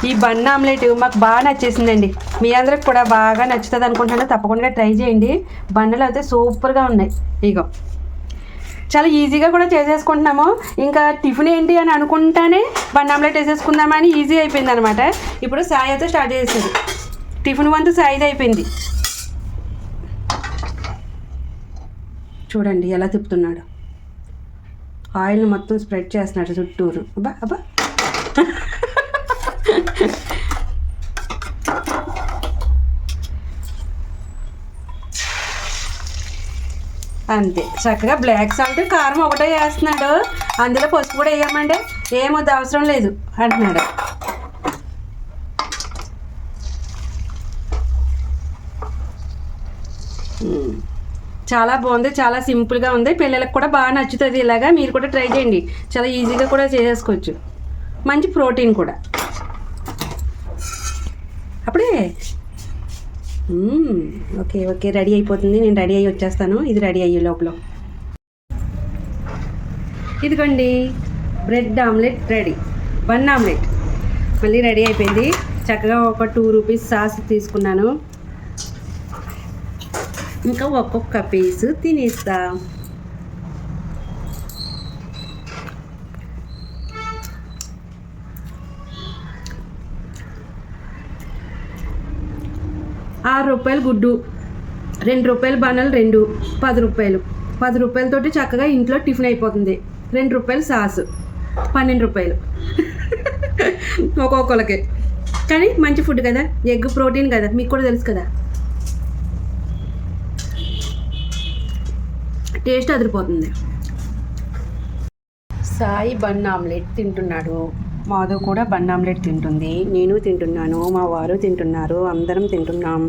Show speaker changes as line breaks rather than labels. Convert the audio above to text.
ఈ bun omelette మాకు బాగా నచ్చేసిందండి. మీ అందరికి కూడా బాగా నచ్చుతుంది అనుకుంటున్నాను. తప్పకుండా ట్రై చేయండి. బన్నులు అయితే సూపర్గా ఉన్నాయి. ఇగో చాలా ఈజీగా కూడా చేసేసుకుంటున్నాము. ఇంకా టిఫిన్ ఏంటి అని అనుకుంటానే బన్ ఆమ్లెట్ వేసేసుకుందామని ఈజీ అయిపోయింది అనమాట. ఇప్పుడు సాయి అయితే స్టార్ట్ చేసేది. టిఫిన్ వంతు సాయిది అయిపోయింది. చూడండి ఎలా తిప్పుతున్నాడు. ఆయిల్ని మొత్తం స్ప్రెడ్ చేస్తున్నాడు చుట్టూరు. అబ్బా అబ్బా అంతే చక్కగా బ్లాక్ సాల్ట్ కారం ఒకటే వేస్తున్నాడు. అందులో పసుపు కూడా వేయమంటే ఏమొద్దు అవసరం లేదు అంటున్నాడు. చాలా బాగుంది. చాలా సింపుల్గా ఉంది. పిల్లలకు కూడా బాగా నచ్చుతుంది. ఇలాగా మీరు కూడా ట్రై చేయండి. చాలా ఈజీగా కూడా చేసేసుకోవచ్చు. మంచి ప్రోటీన్ కూడా. అప్పుడే ఓకే ఓకే రెడీ అయిపోతుంది. నేను రెడీ అయ్యి వచ్చేస్తాను. ఇది రెడీ అయ్యే లోపల ఇదిగోండి bread omelette ready. Bun omelette మళ్ళీ రెడీ అయిపోయింది. చక్కగా ఒక 2 రూపీస్ సాస్ తీసుకున్నాను. ఇంకా ఒక్కొక్క పీసు తినేస్తా. ₹6 గుడ్డు, ₹2 బనలు 2, ₹10. ₹10తోటి చక్కగా ఇంట్లో టిఫిన్ అయిపోతుంది. ₹2 సాసు, ₹12 ఒక్కొక్కరికి. కానీ మంచి ఫుడ్ కదా, ఎగ్ ప్రోటీన్ కదా, మీకు కూడా తెలుసు కదా. టేస్ట్ అదిరిపోతుంది. సాయి బన్ ఆమ్లెట్ తింటున్నాడు. మాధవ్ కూడా బన్ ఆమ్లెట్ తింటుంది. నేను తింటున్నాను. మా వారు తింటున్నారు. అందరం తింటున్నాం.